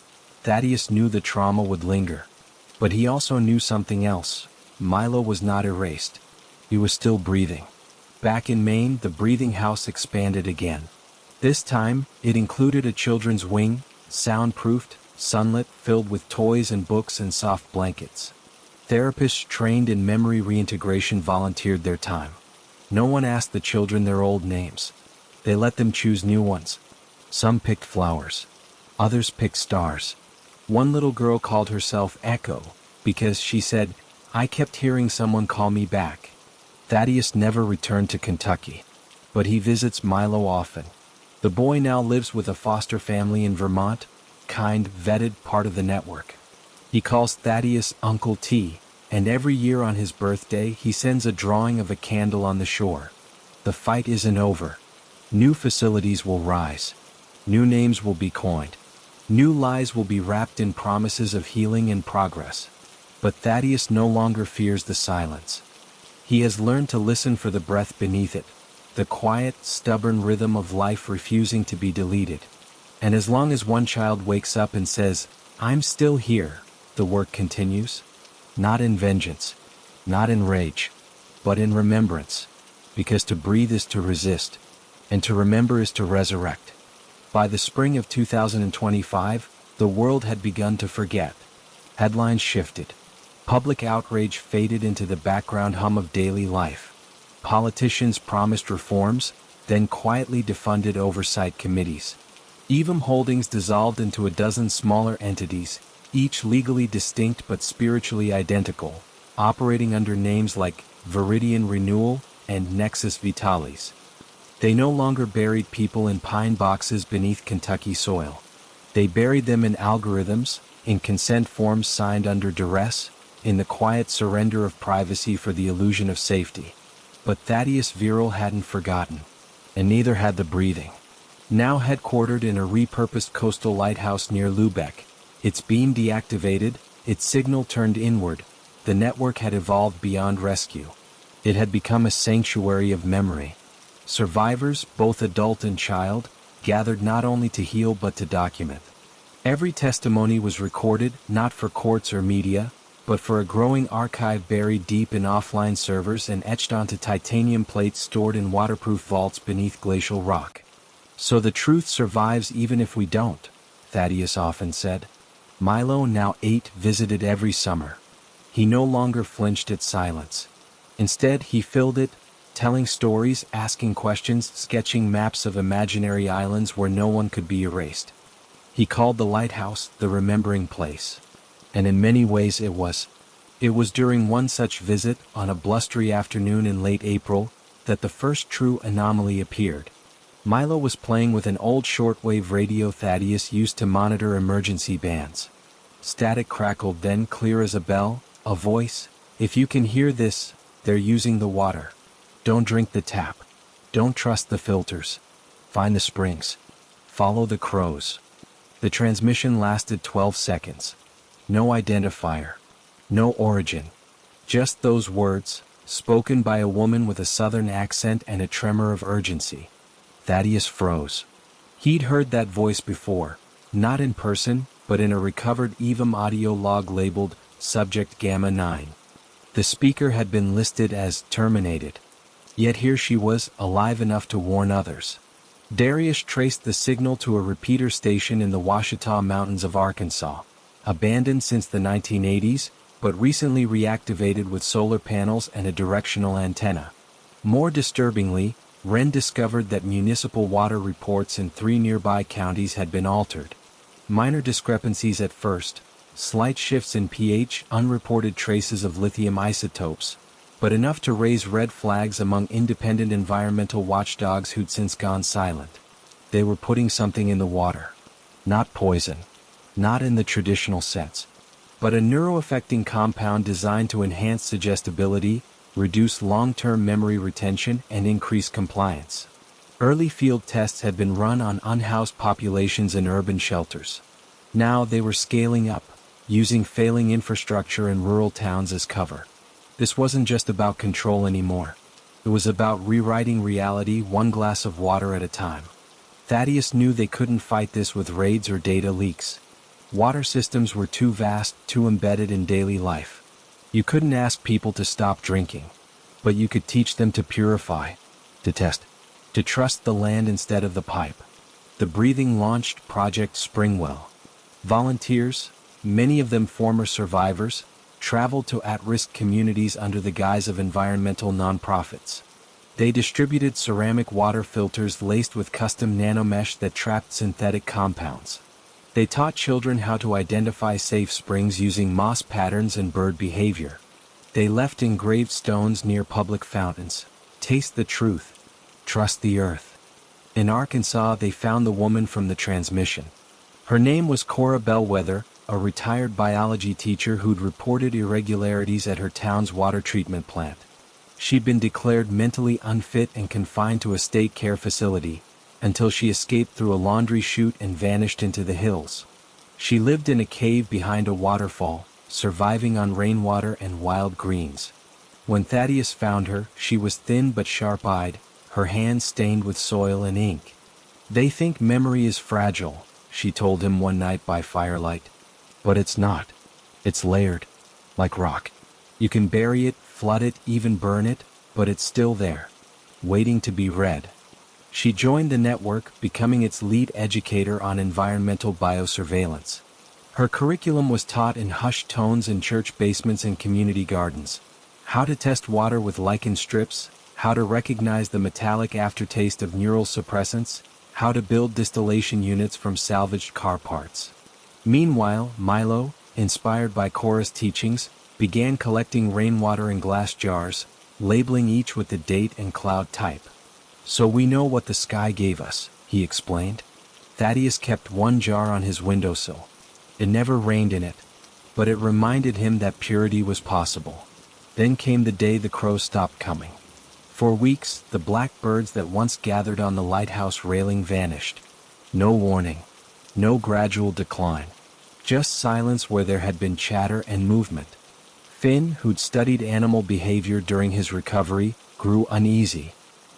Thaddeus knew the trauma would linger. But he also knew something else. Milo was not erased. He was still breathing. Back in Maine, the breathing house expanded again. This time, it included a children's wing, soundproofed, sunlit, filled with toys and books and soft blankets. Therapists trained in memory reintegration volunteered their time. No one asked the children their old names. They let them choose new ones. Some picked flowers. Others picked stars. One little girl called herself Echo, because she said, "I kept hearing someone call me back." Thaddeus never returned to Kentucky. But he visits Milo often. The boy now lives with a foster family in Vermont, kind, vetted, part of the network. He calls Thaddeus Uncle T, and every year on his birthday he sends a drawing of a candle on the shore. The fight isn't over. New facilities will rise. New names will be coined. New lies will be wrapped in promises of healing and progress. But Thaddeus no longer fears the silence. He has learned to listen for the breath beneath it, the quiet, stubborn rhythm of life refusing to be deleted. And as long as one child wakes up and says, "I'm still here," the work continues. Not in vengeance, not in rage, but in remembrance. Because to breathe is to resist, and to remember is to resurrect. By the spring of 2025, the world had begun to forget. Headlines shifted. Public outrage faded into the background hum of daily life. Politicians promised reforms, then quietly defunded oversight committees. EVM Holdings dissolved into a dozen smaller entities, each legally distinct but spiritually identical, operating under names like Viridian Renewal and Nexus Vitalis. They no longer buried people in pine boxes beneath Kentucky soil. They buried them in algorithms, in consent forms signed under duress, in the quiet surrender of privacy for the illusion of safety. But Thaddeus Viral hadn't forgotten, and neither had the breathing. Now headquartered in a repurposed coastal lighthouse near Lubeck, its beam deactivated, its signal turned inward, the network had evolved beyond rescue. It had become a sanctuary of memory. Survivors, both adult and child, gathered not only to heal but to document. Every testimony was recorded, not for courts or media, but for a growing archive buried deep in offline servers and etched onto titanium plates stored in waterproof vaults beneath glacial rock. So the truth survives even if we don't, Thaddeus often said. Milo, now 8, visited every summer. He no longer flinched at silence. Instead, he filled it, telling stories, asking questions, sketching maps of imaginary islands where no one could be erased. He called the lighthouse the remembering place. And in many ways it was. It was during one such visit, on a blustery afternoon in late April, that the first true anomaly appeared. Milo was playing with an old shortwave radio Thaddeus used to monitor emergency bands. Static crackled, then clear as a bell, a voice. "If you can hear this, they're using the water. Don't drink the tap. Don't trust the filters. Find the springs. Follow the crows." The transmission lasted 12 seconds. No identifier. No origin. Just those words, spoken by a woman with a southern accent and a tremor of urgency. Thaddeus froze. He'd heard that voice before, not in person, but in a recovered EVM audio log labeled Subject Gamma 9. The speaker had been listed as terminated. Yet here she was, alive enough to warn others. Darius traced the signal to a repeater station in the Ouachita Mountains of Arkansas, abandoned since the 1980s, but recently reactivated with solar panels and a directional antenna. More disturbingly, Wren discovered that municipal water reports in 3 nearby counties had been altered. Minor discrepancies at first, slight shifts in pH, unreported traces of lithium isotopes, but enough to raise red flags among independent environmental watchdogs who'd since gone silent. They were putting something in the water. Not poison. Not in the traditional sense. But a neuroaffecting compound designed to enhance suggestibility, reduce long-term memory retention, and increase compliance. Early field tests had been run on unhoused populations in urban shelters. Now they were scaling up, using failing infrastructure in rural towns as cover. This wasn't just about control anymore. It was about rewriting reality one glass of water at a time. Thaddeus knew they couldn't fight this with raids or data leaks. Water systems were too vast, too embedded in daily life. You couldn't ask people to stop drinking, but you could teach them to purify, to test, to trust the land instead of the pipe. The breathing launched Project Springwell. Volunteers, many of them former survivors, traveled to at-risk communities under the guise of environmental nonprofits. They distributed ceramic water filters laced with custom nanomesh that trapped synthetic compounds. They taught children how to identify safe springs using moss patterns and bird behavior. They left engraved stones near public fountains. Taste the truth. Trust the earth. In Arkansas, they found the woman from the transmission. Her name was Cora Bellwether, a retired biology teacher who'd reported irregularities at her town's water treatment plant. She'd been declared mentally unfit and confined to a state care facility, until she escaped through a laundry chute and vanished into the hills. She lived in a cave behind a waterfall, surviving on rainwater and wild greens. When Thaddeus found her, she was thin but sharp-eyed, her hands stained with soil and ink. "They think memory is fragile," she told him one night by firelight. "But it's not. It's layered, like rock. You can bury it, flood it, even burn it, but it's still there, waiting to be read. She joined the network, becoming its lead educator on environmental biosurveillance. Her curriculum was taught in hushed tones in church basements and community gardens. How to test water with lichen strips, how to recognize the metallic aftertaste of neural suppressants, how to build distillation units from salvaged car parts. Meanwhile, Milo, inspired by Cora's teachings, began collecting rainwater in glass jars, labeling each with the date and cloud type. "So we know what the sky gave us," he explained. Thaddeus kept one jar on his windowsill. It never rained in it, but it reminded him that purity was possible. Then came the day the crows stopped coming. For weeks, the black birds that once gathered on the lighthouse railing vanished. No warning, no gradual decline, just silence where there had been chatter and movement. Finn, who'd studied animal behavior during his recovery, grew uneasy.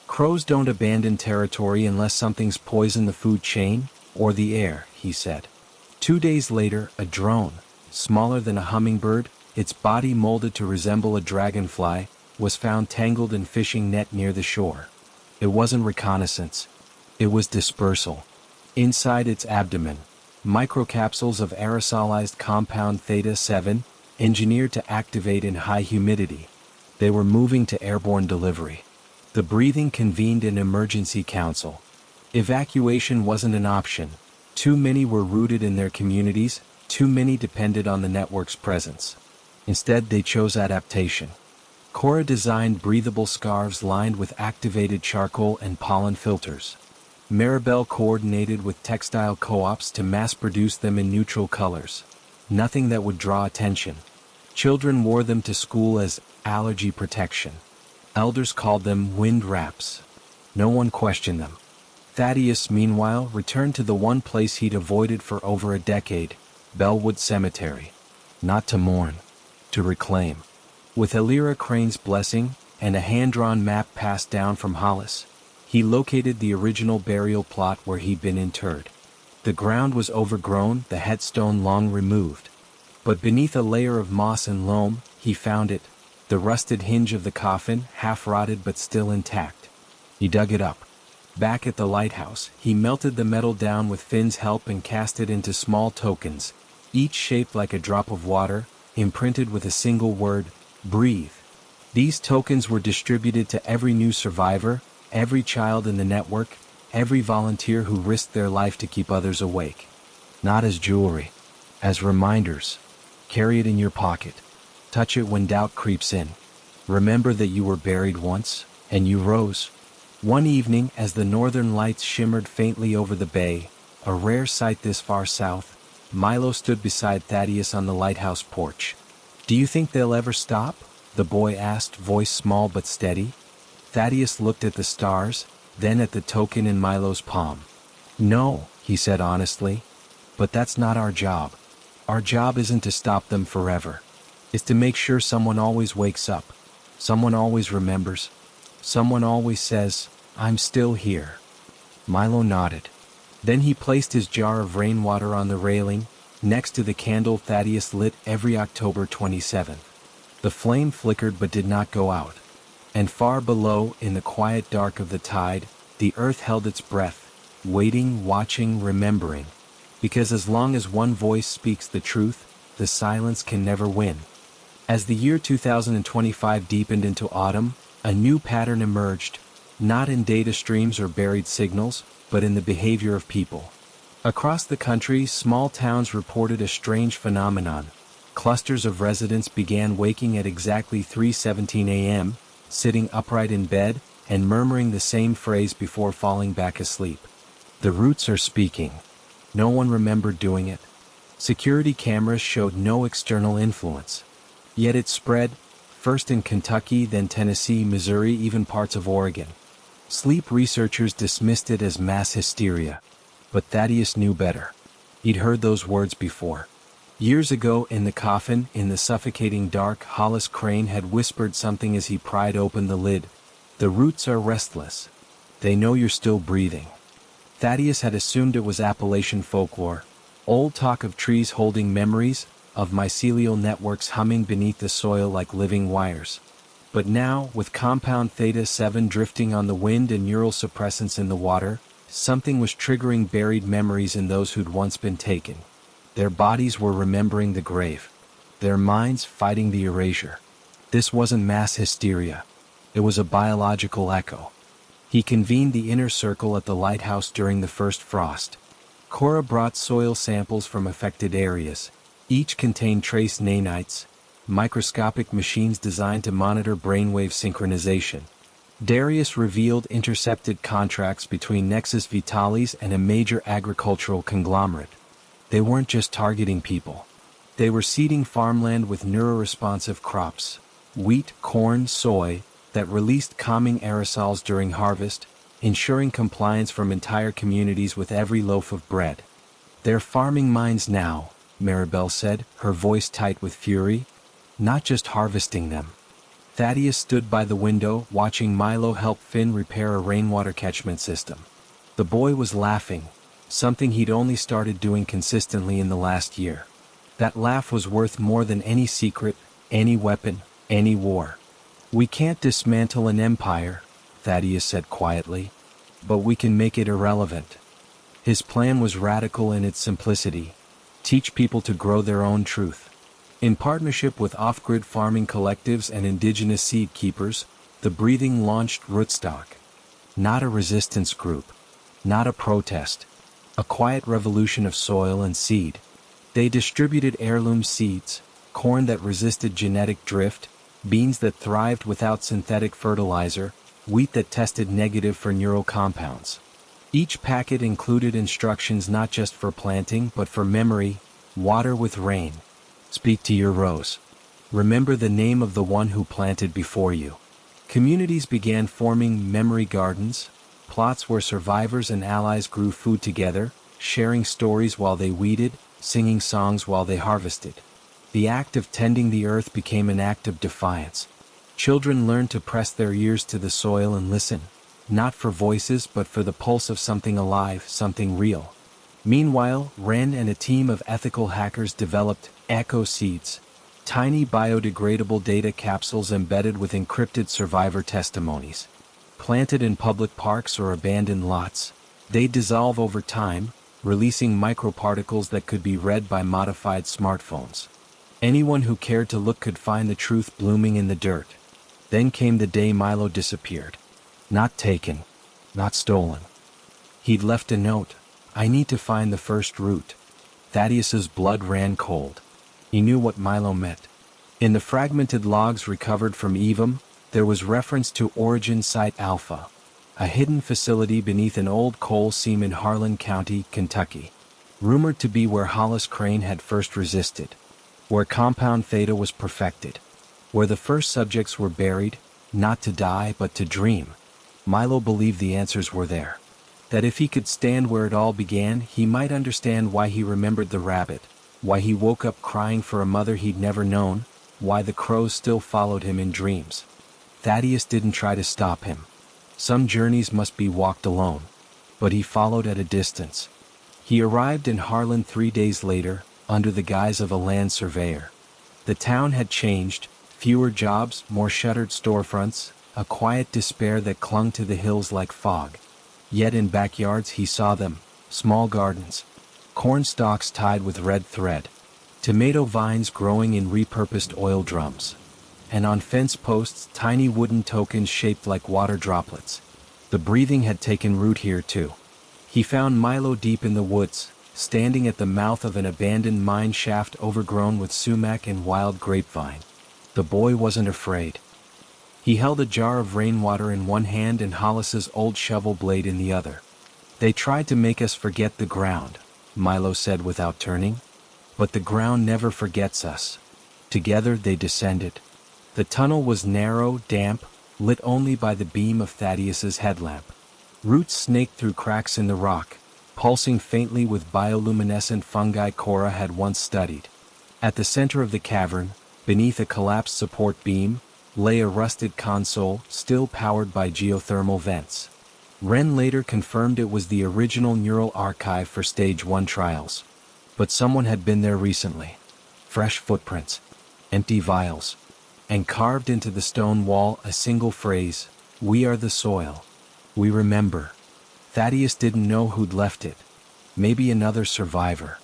"Crows don't abandon territory unless something's poisoned the food chain or the air," he said. 2 days later, a drone, smaller than a hummingbird, its body molded to resemble a dragonfly, was found tangled in fishing net near the shore. It wasn't reconnaissance. It was dispersal. Inside its abdomen, microcapsules of aerosolized compound theta-7, engineered to activate in high humidity. They were moving to airborne delivery. The breathing convened an emergency council. Evacuation wasn't an option. Too many were rooted in their communities, too many depended on the network's presence. Instead, they chose adaptation. Cora designed breathable scarves lined with activated charcoal and pollen filters. Maribel coordinated with textile co-ops to mass-produce them in neutral colors. Nothing that would draw attention. Children wore them to school as allergy protection. Elders called them wind wraps. No one questioned them. Thaddeus, meanwhile, returned to the one place he'd avoided for over a decade, Bellwood Cemetery. Not to mourn, to reclaim. With Elira Crane's blessing, and a hand-drawn map passed down from Hollis, he located the original burial plot where he'd been interred. The ground was overgrown, the headstone long removed. But beneath a layer of moss and loam, he found it, the rusted hinge of the coffin, half-rotted but still intact. He dug it up. Back at the lighthouse, he melted the metal down with Finn's help and cast it into small tokens, each shaped like a drop of water, imprinted with a single word, breathe. These tokens were distributed to every new survivor, every child in the network, every volunteer who risked their life to keep others awake. Not as jewelry, as reminders. Carry it in your pocket. Touch it when doubt creeps in. Remember that you were buried once, and you rose. One evening, as the northern lights shimmered faintly over the bay, a rare sight this far south, Milo stood beside Thaddeus on the lighthouse porch. "Do you think they'll ever stop?" the boy asked, voice small but steady. Thaddeus looked at the stars, then at the token in Milo's palm. "No," he said honestly, "but that's not our job. Our job isn't to stop them forever. It's to make sure someone always wakes up, someone always remembers, someone always says, 'I'm still here.'" Milo nodded. Then he placed his jar of rainwater on the railing, next to the candle Thaddeus lit every October 27th. The flame flickered but did not go out. And far below, in the quiet dark of the tide, the earth held its breath, waiting, watching, remembering. Because as long as one voice speaks the truth, the silence can never win. As the year 2025 deepened into autumn, a new pattern emerged, not in data streams or buried signals, but in the behavior of people. Across the country, small towns reported a strange phenomenon. Clusters of residents began waking at exactly 3:17 a.m., sitting upright in bed, and murmuring the same phrase before falling back asleep. "The roots are speaking." No one remembered doing it. Security cameras showed no external influence. Yet it spread, first in Kentucky, then Tennessee, Missouri, even parts of Oregon. Sleep researchers dismissed it as mass hysteria. But Thaddeus knew better. He'd heard those words before. Years ago, in the coffin, in the suffocating dark, Hollis Crane had whispered something as he pried open the lid. "The roots are restless. They know you're still breathing." Thaddeus had assumed it was Appalachian folklore, old talk of trees holding memories, of mycelial networks humming beneath the soil like living wires. But now, with compound theta 7 drifting on the wind and neural suppressants in the water, something was triggering buried memories in those who'd once been taken. Their bodies were remembering the grave. Their minds fighting the erasure. This wasn't mass hysteria. It was a biological echo. He convened the inner circle at the lighthouse during the first frost. Cora brought soil samples from affected areas. Each contained trace nanites, microscopic machines designed to monitor brainwave synchronization. Darius revealed intercepted contracts between Nexus Vitalis and a major agricultural conglomerate. They weren't just targeting people. They were seeding farmland with neuroresponsive crops, wheat, corn, soy, that released calming aerosols during harvest, ensuring compliance from entire communities with every loaf of bread. "They're farming mines now," Maribel said, her voice tight with fury. "Not just harvesting them." Thaddeus stood by the window, watching Milo help Finn repair a rainwater catchment system. The boy was laughing, something he'd only started doing consistently in the last year. That laugh was worth more than any secret, any weapon, any war. "We can't dismantle an empire," Thaddeus said quietly, "but we can make it irrelevant." His plan was radical in its simplicity: teach people to grow their own truth. In partnership with off-grid farming collectives and indigenous seed keepers, the Breathing launched Rootstock. Not a resistance group. Not a protest. A quiet revolution of soil and seed. They distributed heirloom seeds, corn that resisted genetic drift, beans that thrived without synthetic fertilizer, wheat that tested negative for neural compounds. Each packet included instructions not just for planting but for memory: water with rain. Speak to your rose. Remember the name of the one who planted before you. Communities began forming memory gardens, plots where survivors and allies grew food together, sharing stories while they weeded, singing songs while they harvested. The act of tending the earth became an act of defiance. Children learned to press their ears to the soil and listen, not for voices but for the pulse of something alive, something real. Meanwhile, Ren and a team of ethical hackers developed Echo Seeds, tiny biodegradable data capsules embedded with encrypted survivor testimonies. Planted in public parks or abandoned lots, they dissolve over time, releasing microparticles that could be read by modified smartphones. Anyone who cared to look could find the truth blooming in the dirt. Then came the day Milo disappeared. Not taken. Not stolen. He'd left a note: "I need to find the first root." Thaddeus's blood ran cold. He knew what Milo meant. In the fragmented logs recovered from Evam, there was reference to Origin Site Alpha, a hidden facility beneath an old coal seam in Harlan County, Kentucky. Rumored to be where Hollis Crane had first resisted. Where compound theta was perfected. Where the first subjects were buried, not to die but to dream. Milo believed the answers were there. That if he could stand where it all began, he might understand why he remembered the rabbit, why he woke up crying for a mother he'd never known, why the crows still followed him in dreams. Thaddeus didn't try to stop him. Some journeys must be walked alone. But he followed at a distance. He arrived in Harlan 3 days later, under the guise of a land surveyor. The town had changed: fewer jobs, more shuttered storefronts, a quiet despair that clung to the hills like fog. Yet in backyards he saw them: small gardens, corn stalks tied with red thread, tomato vines growing in repurposed oil drums, and on fence posts tiny wooden tokens shaped like water droplets. The breathing had taken root here too. He found Milo deep in the woods, standing at the mouth of an abandoned mine shaft overgrown with sumac and wild grapevine. The boy wasn't afraid. He held a jar of rainwater in one hand and Hollis's old shovel blade in the other. "They tried to make us forget the ground," Milo said without turning. "But the ground never forgets us." Together they descended. The tunnel was narrow, damp, lit only by the beam of Thaddeus's headlamp. Roots snaked through cracks in the rock, pulsing faintly with bioluminescent fungi Cora had once studied. At the center of the cavern, beneath a collapsed support beam, lay a rusted console, still powered by geothermal vents. Ren later confirmed it was the original neural archive for Stage 1 trials. But someone had been there recently. fresh footprints, empty vials, and carved into the stone wall a single phrase, "We are the soil. We remember." Thaddeus didn't know who'd left it. Maybe another survivor.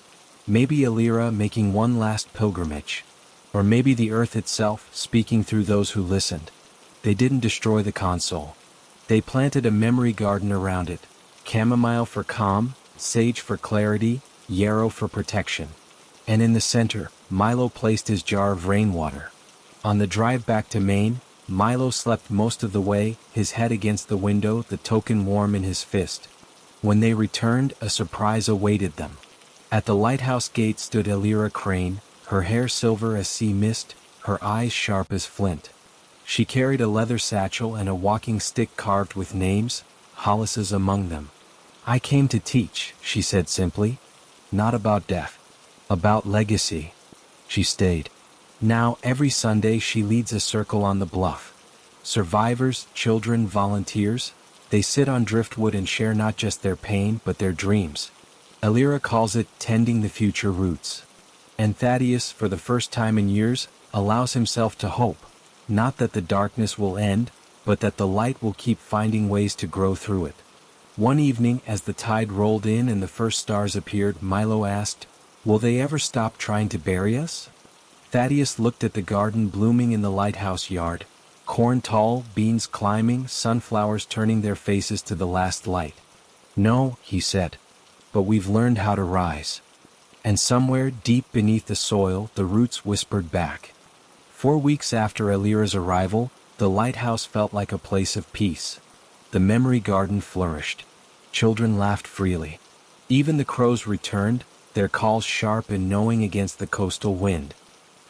Maybe Alira making one last pilgrimage. Or maybe the earth itself speaking through those who listened. They didn't destroy the console. They planted a memory garden around it. Chamomile for calm, sage for clarity, yarrow for protection. And in the center, Milo placed his jar of rainwater. On the drive back to Maine, Milo slept most of the way, his head against the window, the token warm in his fist. When they returned, a surprise awaited them. At the lighthouse gate stood Alira Crane, her hair silver as sea mist, her eyes sharp as flint. She carried a leather satchel and a walking stick carved with names, Hollis's among them. "I came to teach," she said simply. "Not about death. About legacy." She stayed. Now, every Sunday she leads a circle on the bluff. Survivors, children, volunteers, they sit on driftwood and share not just their pain but their dreams. Alira calls it tending the future roots. And Thaddeus, for the first time in years, allows himself to hope. Not that the darkness will end, but that the light will keep finding ways to grow through it. One evening, as the tide rolled in and the first stars appeared, Milo asked, "Will they ever stop trying to bury us?" Thaddeus looked at the garden blooming in the lighthouse yard. Corn tall, beans climbing, sunflowers turning their faces to the last light. "No," he said. "But we've learned how to rise." And somewhere deep beneath the soil, the roots whispered back. 4 weeks after Alira's arrival, the lighthouse felt like a place of peace. The memory garden flourished. Children laughed freely. Even the crows returned, their calls sharp and knowing against the coastal wind.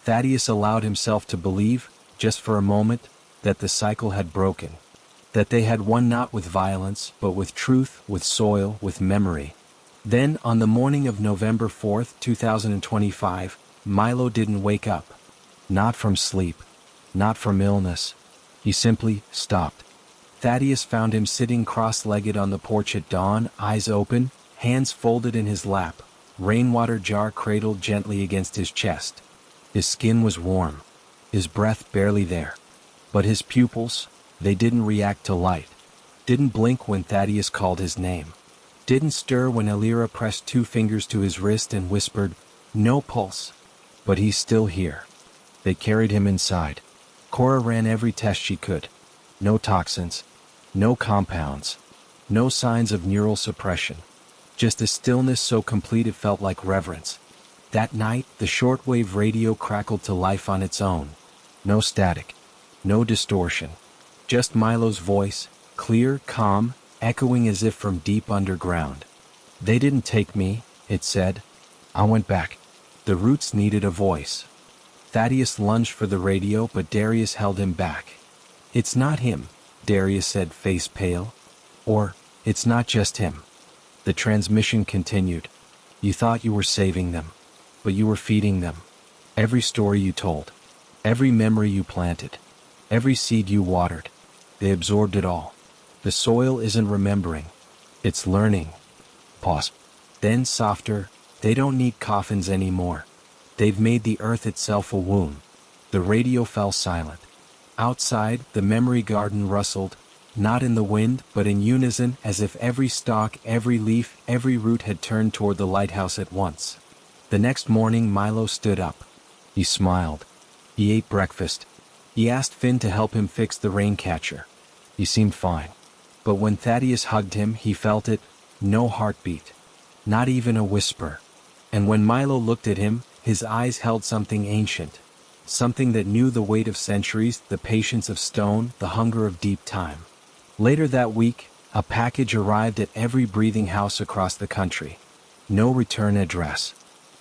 Thaddeus allowed himself to believe, just for a moment, that the cycle had broken. That they had won not with violence, but with truth, with soil, with memory. Then, on the morning of November 4th, 2025, Milo didn't wake up. Not from sleep. Not from illness. He simply stopped. Thaddeus found him sitting cross-legged on the porch at dawn, eyes open, hands folded in his lap, rainwater jar cradled gently against his chest. His skin was warm. His breath barely there. But his pupils, they didn't react to light. Didn't blink when Thaddeus called his name. Didn't stir when Alira pressed 2 fingers to his wrist and whispered, "No pulse." But he's still here. They carried him inside. Cora ran every test she could. No toxins. No compounds. No signs of neural suppression. Just a stillness so complete it felt like reverence. That night, the shortwave radio crackled to life on its own. No static. No distortion. Just Milo's voice, clear, calm, echoing as if from deep underground. "They didn't take me," it said. "I went back." The roots needed a voice. Thaddeus lunged for the radio, but Darius held him back. "It's not him," Darius said, face pale. Or, "It's not just him." The transmission continued. "You thought you were saving them. But you were feeding them. Every story you told. Every memory you planted. Every seed you watered. They absorbed it all. The soil isn't remembering. It's learning." Pause. Then softer, "They don't need coffins anymore. They've made the earth itself a womb." The radio fell silent. Outside, the memory garden rustled, not in the wind, but in unison, as if every stalk, every leaf, every root had turned toward the lighthouse at once. The next morning, Milo stood up. He smiled. He ate breakfast. He asked Finn to help him fix the rain catcher. He seemed fine. But when Thaddeus hugged him, he felt it, no heartbeat. Not even a whisper. And when Milo looked at him, his eyes held something ancient. Something that knew the weight of centuries, the patience of stone, the hunger of deep time. Later that week, a package arrived at every breathing house across the country. No return address.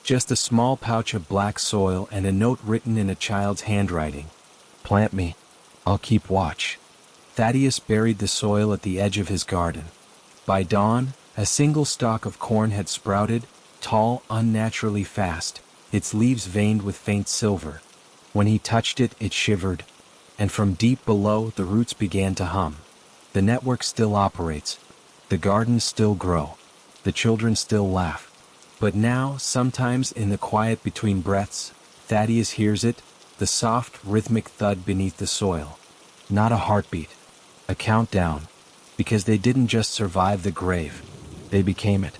Just a small pouch of black soil and a note written in a child's handwriting. "Plant me. I'll keep watch." Thaddeus buried the soil at the edge of his garden. By dawn, a single stalk of corn had sprouted, tall, unnaturally fast, its leaves veined with faint silver. When he touched it, it shivered. And from deep below, the roots began to hum. The network still operates. The gardens still grow. The children still laugh. But now, sometimes in the quiet between breaths, Thaddeus hears it, the soft, rhythmic thud beneath the soil. Not a heartbeat, a countdown, because they didn't just survive the grave, they became it.